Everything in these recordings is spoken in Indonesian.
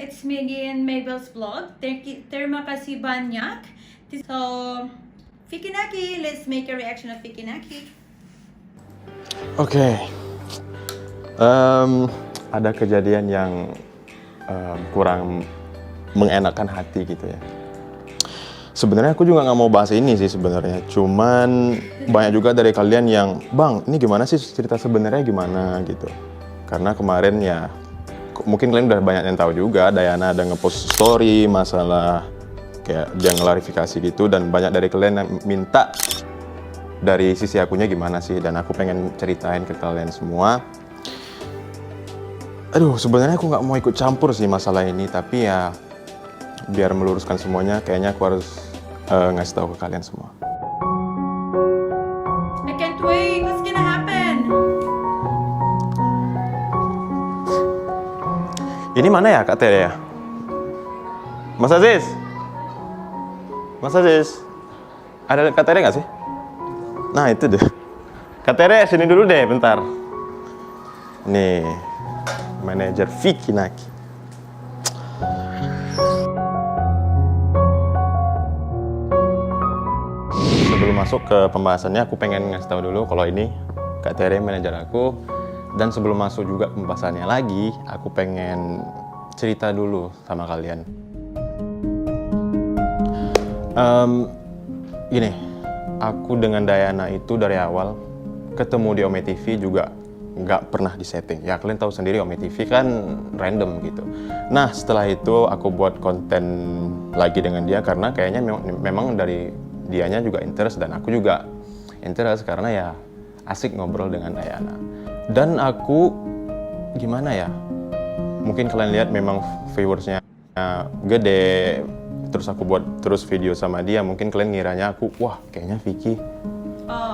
it's me again, Mabel's vlog. Terima kasih banyak. So, Fikinaki, let's make a reaction of Fikinaki. Oke. Ada kejadian yang kurang mengenakan hati gitu ya. Sebenarnya aku juga nggak mau bahas ini sih sebenarnya. Cuman banyak juga dari kalian yang, Bang, ini gimana sih cerita sebenarnya gimana gitu. Karena kemarin ya, mungkin kalian udah banyak yang tahu juga, Diana ada ngepost story masalah kayak dia ngelarifikasi gitu, dan banyak dari kalian yang minta dari sisi akunya gimana sih, dan aku pengen ceritain ke kalian semua. Aduh, sebenarnya aku nggak mau ikut campur sih masalah ini, tapi ya biar meluruskan semuanya, kayaknya aku harus ngasih tahu ke kalian semua. I can't wait. What's gonna happen? Ini mana ya Kak Tere ya? Mas Aziz? Mas Aziz? Ada Kak Tere nggak sih? Nah itu deh. Kak Tere sini dulu deh bentar. Nih, manajer Fikinaki. Sebelum masuk ke pembahasannya, aku pengen ngasih tahu dulu kalau ini Kak Tere manajer aku. Dan sebelum masuk juga pembahasannya lagi, aku pengen cerita dulu sama kalian. Gini, aku dengan Diana itu dari awal ketemu di Ome TV juga nggak pernah disetting. Ya kalian tahu sendiri Ome TV kan random gitu. Nah setelah itu aku buat konten lagi dengan dia karena kayaknya memang dari dianya juga interest dan aku juga interest karena ya asik ngobrol dengan Diana. Dan aku gimana ya, mungkin kalian lihat memang viewersnya gede, terus aku buat terus video sama dia, mungkin kalian ngiranya aku, wah kayaknya Vicky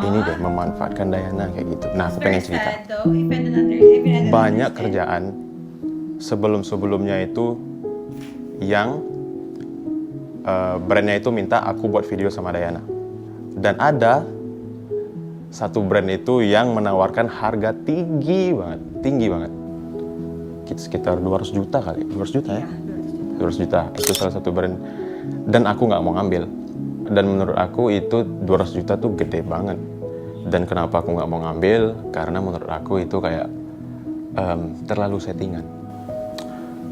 ini deh memanfaatkan Diana kayak gitu. Nah aku pengen cerita, banyak kerjaan sebelum-sebelumnya itu yang brandnya itu minta aku buat video sama Diana. Dan ada satu brand itu yang menawarkan harga tinggi banget. Sekitar 200 juta kali, 200 juta ya? 200 juta, itu salah satu brand. Dan aku nggak mau ngambil. Dan menurut aku itu 200 juta tuh gede banget. Dan kenapa aku nggak mau ngambil? Karena menurut aku itu kayak terlalu settingan.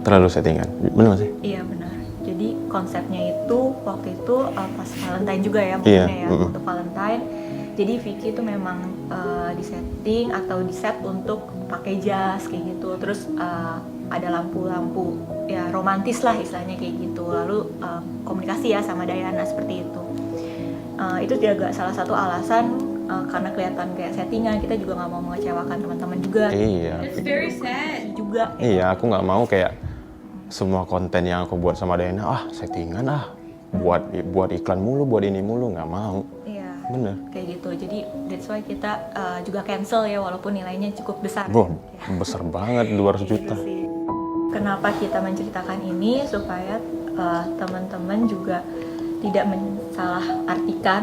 Bener nggak sih? Iya benar. Jadi konsepnya itu waktu itu pas Valentine juga ya mungkinnya ya, untuk Valentine. Jadi Vicky itu memang disetting atau diset untuk pakai jas kayak gitu. Terus ada lampu-lampu ya romantis lah istilahnya kayak gitu. Lalu komunikasi ya sama Diana seperti itu. Itu juga salah satu alasan karena kelihatan kayak settingan, kita juga nggak mau mengecewakan teman-teman juga. Iya. It's very sad. Juga. Iya, aku nggak mau kayak semua konten yang aku buat sama Diana, settingan buat iklan mulu, buat ini mulu, nggak mau. Iya. Bener. Kayak gitu. Jadi that's why kita juga cancel ya walaupun nilainya cukup besar. Wah, Ya. besar banget 200 juta. Gitu sih. Kenapa kita menceritakan ini supaya teman-teman juga tidak mensalah-artikan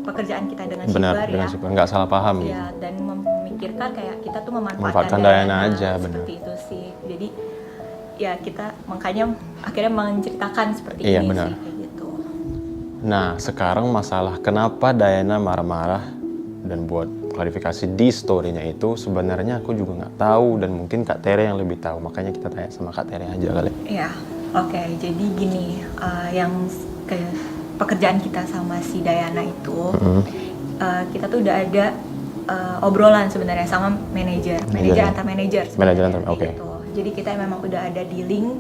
pekerjaan kita dengan Shibari ya. Benar, nggak salah paham gitu. Ya, dan memikirkan kayak kita tuh Memanfaatkan Diana aja, benar. seperti itu sih. Jadi ya kita makanya akhirnya menceritakan seperti Iya, ini benar. sih kayak gitu. Nah, sekarang masalah kenapa Diana marah-marah dan buat klarifikasi di story-nya itu sebenarnya aku juga nggak tahu, dan mungkin Kak Tere yang lebih tahu, makanya kita tanya sama Kak Tere aja kali. Iya, oke. Jadi gini, yang pekerjaan kita sama si Diana itu, kita tuh udah ada obrolan sebenarnya sama manajer antar manajer. Oke. Gitu. Jadi kita memang udah ada dealing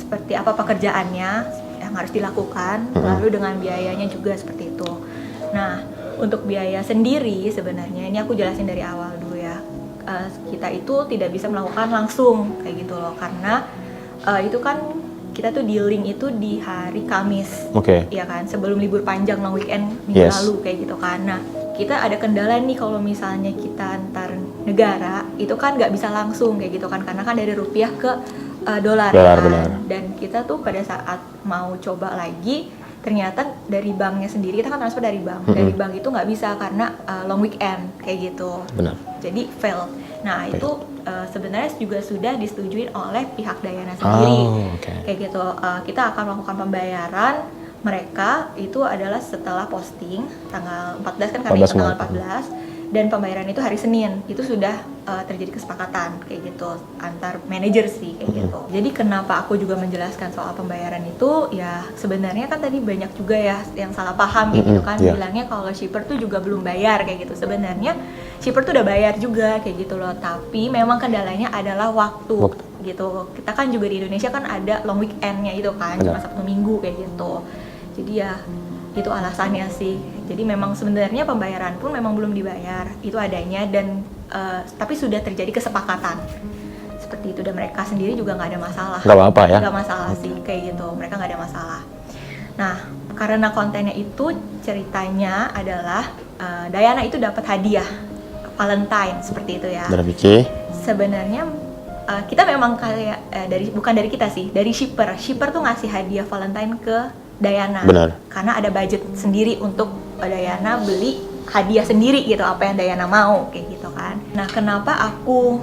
seperti apa pekerjaannya yang harus dilakukan, lalu dengan biayanya juga seperti itu. Nah, untuk biaya sendiri sebenarnya ini aku jelasin dari awal dulu ya. Kita itu tidak bisa melakukan langsung kayak gitu loh, karena itu kan kita tuh dealing itu di hari Kamis, ya kan, sebelum libur panjang long weekend minggu lalu kayak gitu kan. Nah, kita ada kendala nih kalau misalnya kita antar negara itu kan nggak bisa langsung kayak gitu kan, karena kan dari rupiah ke dolar kan. Benar. Dan kita tuh pada saat mau coba lagi ternyata dari banknya sendiri, kita kan transfer dari bank, dari bank itu nggak bisa karena long weekend kayak gitu. Benar. Jadi fail. Nah itu sebenarnya juga sudah disetujui oleh pihak Dayana sendiri. Oke. Kayak gitu. Kita akan melakukan pembayaran mereka itu adalah setelah posting tanggal 14 kan, kami 14 tanggal Maret. 14, dan pembayaran itu hari Senin. Itu sudah terjadi kesepakatan kayak gitu antar manajer sih kayak gitu. Jadi kenapa aku juga menjelaskan soal pembayaran itu, ya sebenarnya kan tadi banyak juga ya yang salah paham gitu kan, iya. bilangnya kalau shipper tuh juga belum bayar kayak gitu. Sebenarnya shipper tuh udah bayar juga kayak gitu loh, tapi memang kendalanya adalah waktu gitu. Kita kan juga di Indonesia kan ada long weekendnya itu kan, cuma Sabtu Minggu kayak gitu. Jadi ya itu alasannya sih. Jadi memang sebenarnya pembayaran pun memang belum dibayar, itu adanya, dan tapi sudah terjadi kesepakatan seperti itu, dan mereka sendiri juga nggak ada masalah. Nggak apa-apa ya? Nggak masalah sih kayak gitu, mereka nggak ada masalah. Nah, karena kontennya itu ceritanya adalah Dayana itu dapat hadiah Valentine seperti itu ya. Dari Vicky. Sebenarnya kita memang kayak bukan dari kita sih, dari shipper tuh ngasih hadiah Valentine ke Dayana. Benar. Karena ada budget sendiri untuk Dayana beli hadiah sendiri gitu, apa yang Dayana mau kayak gitu kan. Nah, kenapa aku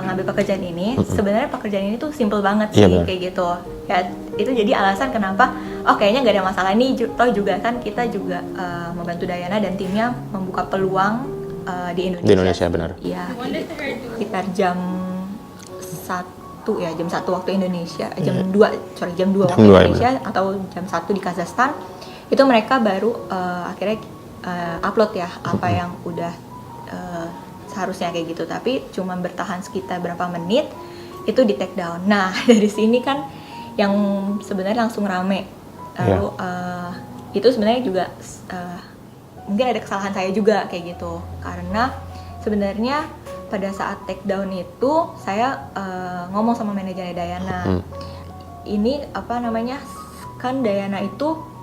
ngambil pekerjaan ini? Sebenarnya pekerjaan ini tuh simple banget sih, kayak gitu. Ya itu jadi alasan kenapa kayaknya nggak ada masalah ini. Toh juga kan kita juga membantu Dayana dan timnya membuka peluang di Indonesia. Di Indonesia, benar. Iya, sekitar jam 1 ya, jam 1 waktu Indonesia, jam 2 waktu Indonesia, atau jam 1 di Kazakhstan. Itu mereka baru akhirnya upload ya apa yang udah seharusnya kayak gitu, tapi cuma bertahan sekitar berapa menit itu di take down. Nah, dari sini kan yang sebenarnya langsung rame. Lalu itu sebenarnya juga mungkin ada kesalahan saya juga kayak gitu, karena sebenarnya pada saat take down itu saya ngomong sama manajernya Dayana. Ini apa namanya, kan Dayana itu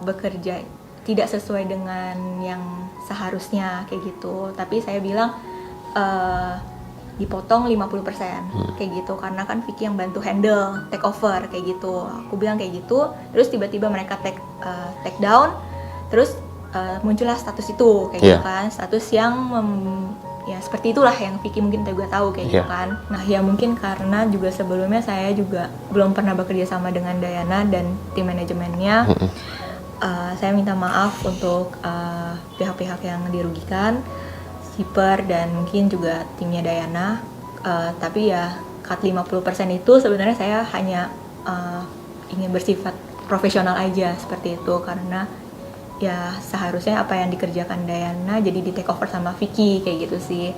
bekerja tidak sesuai dengan yang seharusnya kayak gitu, tapi saya bilang dipotong 50% kayak gitu, karena kan Vicky yang bantu handle take over kayak gitu. Aku bilang kayak gitu, terus tiba-tiba mereka take down, terus muncullah status itu kayak gitu kan, status yang ya seperti itulah yang Vicky mungkin juga tahu kayak gitu kan. Nah, ya mungkin karena juga sebelumnya saya juga belum pernah bekerja sama dengan Dayana dan tim manajemennya. Saya minta maaf untuk pihak-pihak yang dirugikan, shipper dan mungkin juga timnya Dayana. Tapi ya cut 50% itu sebenarnya saya hanya ingin bersifat profesional aja seperti itu, karena ya seharusnya apa yang dikerjakan Dayana jadi di take over sama Vicky kayak gitu sih.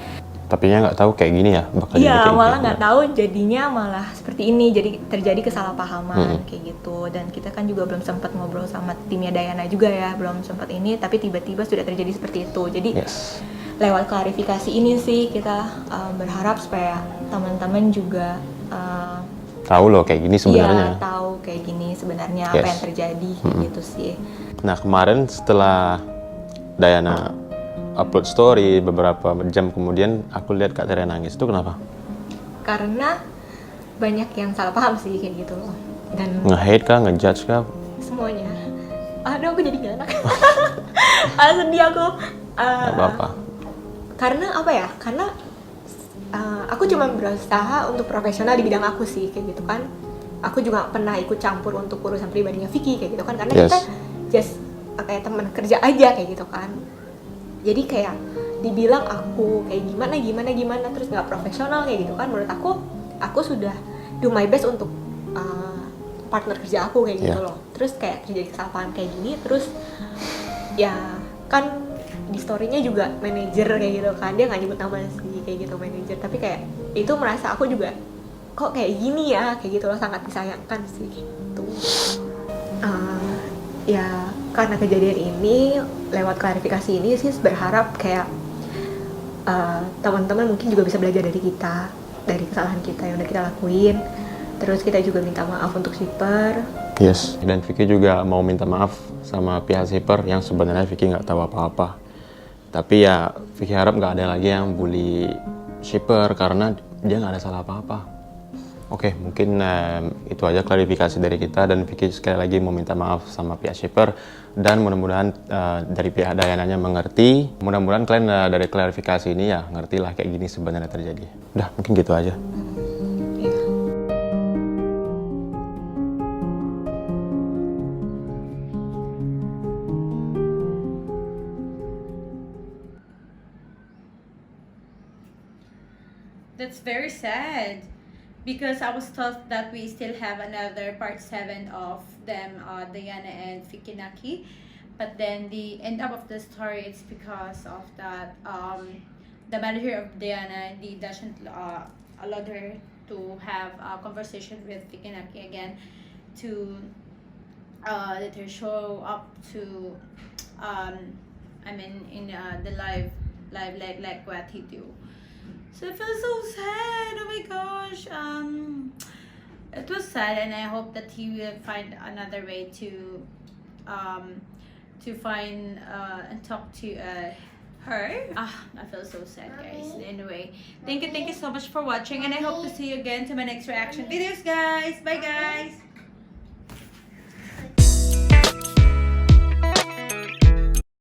Tapi ya nggak tahu kayak gini ya bakal jadi Iya, kayak malah gini. nggak tahu jadinya malah seperti ini, jadi terjadi kesalahpahaman kayak gitu. Dan kita kan juga belum sempat ngobrol sama timnya Dayana juga ya, belum sempat ini, tapi tiba-tiba sudah terjadi seperti itu. Jadi lewat klarifikasi ini sih kita berharap supaya teman-teman juga tahu loh kayak gini sebenarnya. Iya, tahu kayak gini sebenarnya apa yang terjadi gitu sih. Nah, kemarin setelah Dayana upload story, beberapa jam kemudian aku lihat Kak Tere nangis. Itu kenapa? Karena banyak yang salah paham sih kayak gitu loh. Dan Nge-hate kah, ngejudge kah? semuanya. Aduh, aku jadi gak enak. Sedih aku. Gak apa-apa. Karena apa ya? Karena aku cuma berusaha untuk profesional di bidang aku sih kayak gitu kan. Aku juga pernah ikut campur untuk urusan pribadinya Vicky kayak gitu kan, karena kita just kayak teman kerja aja kayak gitu kan. Jadi kayak dibilang aku kayak gimana terus nggak profesional kayak gitu kan. Menurut aku sudah do my best untuk partner kerja aku kayak gitu loh. Terus kayak terjadi kesalahan kayak gini, terus ya kan di story-nya juga manajer kayak gitu kan, dia nggak nyebut nama sih kayak gitu manajer, tapi kayak itu merasa aku juga kok kayak gini ya kayak gitu loh, sangat disayangkan sih gitu. Ya karena kejadian ini, lewat klarifikasi ini sih berharap kayak teman-teman mungkin juga bisa belajar dari kita, dari kesalahan kita yang udah kita lakuin. Terus kita juga minta maaf untuk shipper. Yes, dan Vicky juga mau minta maaf sama pihak shipper yang sebenarnya Vicky nggak tahu apa-apa. Tapi ya Vicky harap nggak ada lagi yang bully shipper karena dia nggak ada salah apa-apa. Oke, mungkin itu aja klarifikasi dari kita, dan Vicky sekali lagi mau minta maaf sama pihak shipper Dan mudah-mudahan dari pihak Dayananya mengerti. Mudah-mudahan kalian dari klarifikasi ini ya ngerti lah kayak gini sebenarnya terjadi. Udah, mungkin gitu aja. That's very sad because I was told that we still have another part 7 of them, Diana and Fikinaki. But then the end up of the story, it's because of that the manager of Diana doesn't allow her to have a conversation with Fikinaki again to let her show up to in the live like what he do. So I feel so sad. Oh my gosh. It was sad, and I hope that he will find another way to find and talk to her. I feel so sad, guys. Anyway, thank you so much for watching, and I hope to see you again to my next reaction videos, guys. Bye, guys.